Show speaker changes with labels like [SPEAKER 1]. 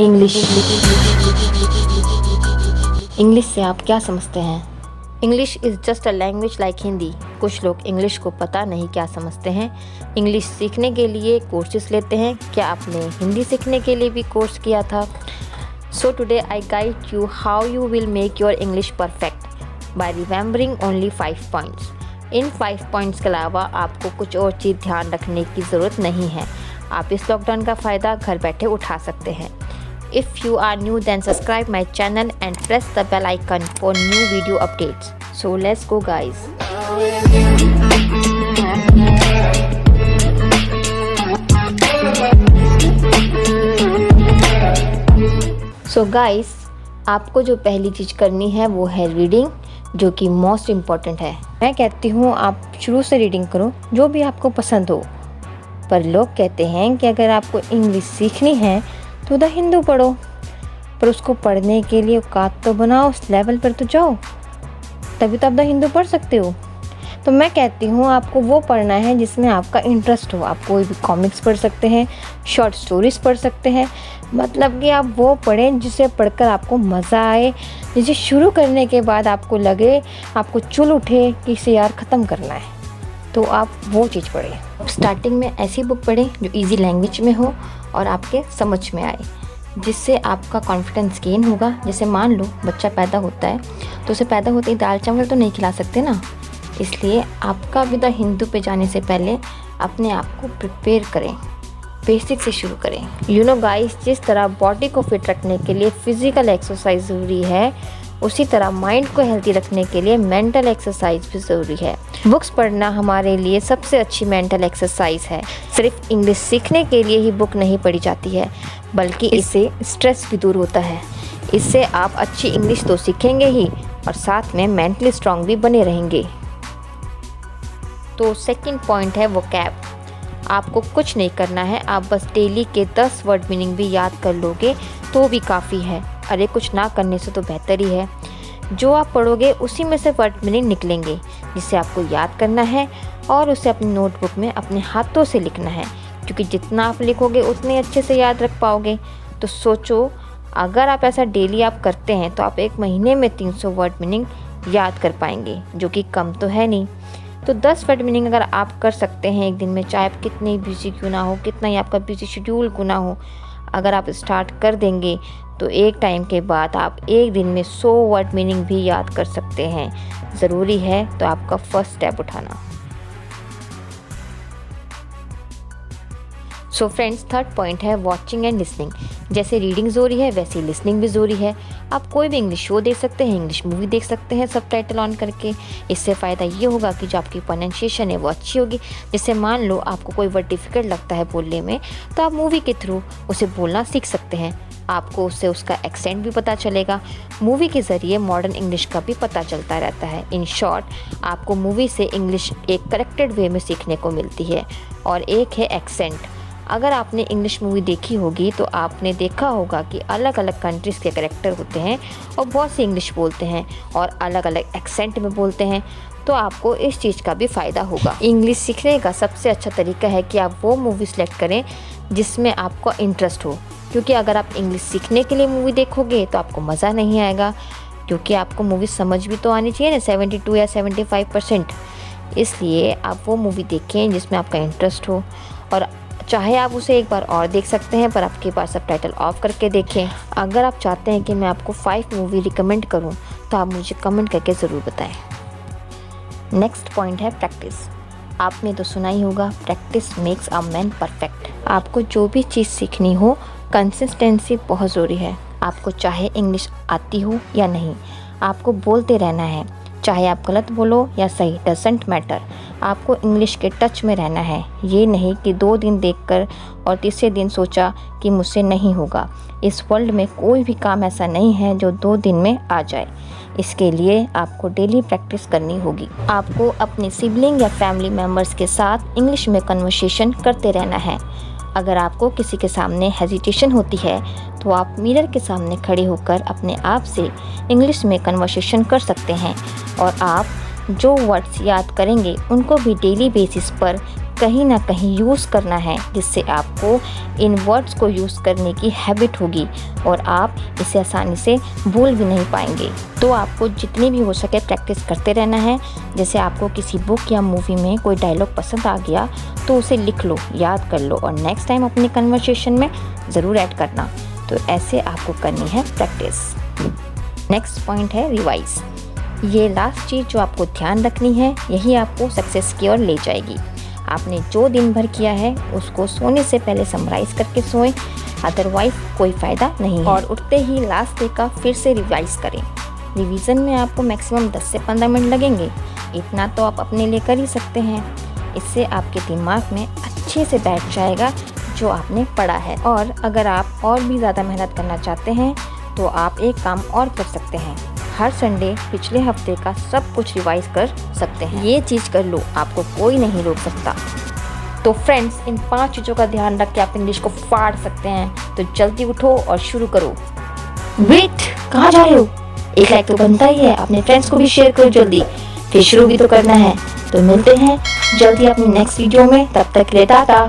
[SPEAKER 1] English. English से आप क्या समझते हैं? English is just a language like Hindi. कुछ लोग इंग्लिश को पता नहीं क्या समझते हैं। इंग्लिश सीखने के लिए कोर्सेज लेते हैं। क्या आपने हिंदी सीखने के लिए भी कोर्स किया था? So today I guide you how you will make your English perfect bye remembering only 5 points. In 5 points के अलावा आपको कुछ और चीज़ ध्यान रखने की ज़रूरत नहीं है। आप इस लॉकडाउन का फ़ायदा घर बैठे उठा सकते हैं। If you are new, then subscribe my channel and press the bell icon for new video updates. So let's go, guys. So guys, आपको जो पहली चीज़ करनी है वो है रीडिंग, जो कि मोस्ट इम्पॉर्टेंट है। मैं कहती हूँ आप शुरू से रीडिंग करो, जो भी आपको पसंद हो। पर लोग कहते हैं कि अगर आपको इंग्लिश सीखनी है तो द हिंदू पढ़ो, पर उसको पढ़ने के लिए औकात तो बनाओ, उस लेवल पर तो जाओ, तभी तो आप द हिंदू पढ़ सकते हो। तो मैं कहती हूँ आपको वो पढ़ना है जिसमें आपका इंटरेस्ट हो। आप कोई भी कॉमिक्स पढ़ सकते हैं, शॉर्ट स्टोरीज़ पढ़ सकते हैं, मतलब कि आप वो पढ़ें जिसे पढ़कर आपको मज़ा आए, जिसे शुरू करने के बाद आपको लगे, आपको चुल उठे कि इसे यार ख़त्म करना है, तो आप वो चीज़ पढ़ें। स्टार्टिंग में ऐसी बुक पढ़ें जो इजी लैंग्वेज में हो और आपके समझ में आए, जिससे आपका कॉन्फिडेंस गेन होगा। जैसे मान लो बच्चा पैदा होता है तो उसे पैदा होते ही दाल चावल तो नहीं खिला सकते ना, इसलिए आपका भी द हिंदू पे जाने से पहले अपने आप को प्रिपेयर करें, बेसिक से शुरू करें। यू नो गाइस, जिस तरह बॉडी को फिट रखने के लिए फिज़िकल एक्सरसाइज ज़रूरी है, उसी तरह माइंड को हेल्दी रखने के लिए मेंटल एक्सरसाइज भी ज़रूरी है। बुक्स पढ़ना हमारे लिए सबसे अच्छी मेंटल एक्सरसाइज है। सिर्फ इंग्लिश सीखने के लिए ही बुक नहीं पढ़ी जाती है, बल्कि इससे स्ट्रेस भी दूर होता है। इससे आप अच्छी इंग्लिश तो सीखेंगे ही और साथ में मेंटली स्ट्रांग भी बने रहेंगे। तो सेकंड पॉइंट है वोकैब। आपको कुछ नहीं करना है, आप बस डेली के 10 वर्ड मीनिंग भी याद कर लोगे तो भी काफ़ी है। अरे कुछ ना करने से तो बेहतर ही है। जो आप पढ़ोगे उसी में से वर्ड मीनिंग निकलेंगे, जिसे आपको याद करना है और उसे अपनी नोटबुक में अपने हाथों से लिखना है, क्योंकि जितना आप लिखोगे उतने अच्छे से याद रख पाओगे। तो सोचो, अगर आप ऐसा डेली आप करते हैं तो आप एक महीने में 300 वर्ड मीनिंग याद कर पाएंगे, जो कि कम तो है नहीं। तो 10 वर्ड मीनिंग अगर आप कर सकते हैं एक दिन में, चाहे आप कितने बिजी क्यों ना हो, कितना ही आपका बिजी शेड्यूल क्यों ना हो, अगर आप स्टार्ट कर देंगे तो एक टाइम के बाद आप एक दिन में 100 वर्ड मीनिंग भी याद कर सकते हैं। ज़रूरी है तो आपका फर्स्ट स्टेप उठाना। सो फ्रेंड्स, थर्ड पॉइंट है वॉचिंग एंड लिसनिंग। जैसे रीडिंग ज़रूरी है वैसे लिसनिंग भी ज़रूरी है। आप कोई भी इंग्लिश शो देख सकते हैं, इंग्लिश मूवी देख सकते हैं सबटाइटल ऑन करके। इससे फ़ायदा ये होगा कि जो आपकी प्रोनाउंसिएशन है वो अच्छी होगी। जैसे मान लो आपको कोई वर्ड डिफ़िकल्ट लगता है बोलने में, तो आप मूवी के थ्रू उसे बोलना सीख सकते हैं। आपको उससे उसका एक्सेंट भी पता चलेगा। मूवी के ज़रिए मॉडर्न इंग्लिश का भी पता चलता रहता है। इन शॉर्ट, आपको मूवी से इंग्लिश एक करेक्टेड वे में सीखने को मिलती है। और एक है एक्सेंट। अगर आपने इंग्लिश मूवी देखी होगी तो आपने देखा होगा कि अलग अलग कंट्रीज़ के कैरेक्टर होते हैं और बहुत से इंग्लिश बोलते हैं और अलग अलग एक्सेंट में बोलते हैं, तो आपको इस चीज़ का भी फ़ायदा होगा। इंग्लिश सीखने का सबसे अच्छा तरीका है कि आप वो मूवी सेलेक्ट करें जिसमें आपको इंटरेस्ट हो, क्योंकि अगर आप इंग्लिश सीखने के लिए मूवी देखोगे तो आपको मज़ा नहीं आएगा, क्योंकि आपको मूवी समझ भी तो आनी चाहिए ना 72 या 75%। इसलिए आप वो मूवी देखें जिसमें आपका इंटरेस्ट हो, और चाहे आप उसे एक बार और देख सकते हैं, पर आपके पास सबटाइटल ऑफ करके देखें। अगर आप चाहते हैं कि मैं आपको 5 मूवी रिकमेंड करूं, तो आप मुझे कमेंट करके ज़रूर बताएं। नेक्स्ट पॉइंट है प्रैक्टिस। आपने तो सुना ही होगा, practice makes a man perfect. आपको जो भी चीज़ सीखनी हो, कंसिस्टेंसी बहुत ज़रूरी है। आपको चाहे इंग्लिश आती हो या नहीं, आपको बोलते रहना है, चाहे आप गलत बोलो या सही, डजेंट मैटर। आपको इंग्लिश के टच में रहना है। ये नहीं कि 2 दिन देखकर और तीसरे दिन सोचा कि मुझसे नहीं होगा। इस वर्ल्ड में कोई भी काम ऐसा नहीं है जो 2 दिन में आ जाए। इसके लिए आपको डेली प्रैक्टिस करनी होगी। आपको अपने सिबलिंग या फैमिली मेम्बर्स के साथ इंग्लिश में कन्वर्सेशन करते रहना है। अगर आपको किसी के सामने हेजिटेशन होती है तो आप मिरर के सामने खड़े होकर अपने आप से इंग्लिश में कन्वर्सेशन कर सकते हैं, और आप जो वर्ड्स याद करेंगे उनको भी डेली बेसिस पर कहीं ना कहीं यूज़ करना है, जिससे आपको इन वर्ड्स को यूज़ करने की हैबिट होगी और आप इसे आसानी से भूल भी नहीं पाएंगे। तो आपको जितनी भी हो सके प्रैक्टिस करते रहना है। जैसे आपको किसी बुक या मूवी में कोई डायलॉग पसंद आ गया तो उसे लिख लो, याद कर लो और नेक्स्ट टाइम अपने कन्वर्सेशन में ज़रूर ऐड करना। तो ऐसे आपको करनी है प्रैक्टिस। नेक्स्ट पॉइंट है रिवाइज। ये लास्ट चीज़ जो आपको ध्यान रखनी है, यही आपको सक्सेस की ओर ले जाएगी। आपने जो दिन भर किया है उसको सोने से पहले समराइज़ करके सोएं, अदरवाइज़ कोई फ़ायदा नहीं है। और उठते ही लास्ट डे का फिर से रिवाइज करें। रिवीजन में आपको मैक्सिमम 10 से 15 मिनट लगेंगे, इतना तो आप अपने लिए कर ही सकते हैं। इससे आपके दिमाग में अच्छे से बैठ जाएगा जो आपने पढ़ा है। और अगर आप और भी ज़्यादा मेहनत करना चाहते हैं तो आप एक काम और कर सकते हैं, हर संडे पिछले हफ्ते का सब कुछ रिवाइज कर सकते हैं। ये चीज़ कर लो, आपको कोई नहीं रोक सकता। तो फ्रेंड्स, इन 5 चीज़ों का ध्यान रख के आप इंग्लिश को फाड़ सकते हैं। तो जल्दी उठो और शुरू करो। वेट, कहाँ जा रहे हो? एक लाइक तो बनता ही है, अपने फ्रेंड्स को भी शेयर करो जल्दी, फिर शुरू भी तो करना है। तो मिलते हैं जल्दी अपनी नेक्स्ट वीडियो में, तब तक के लिए टाटा।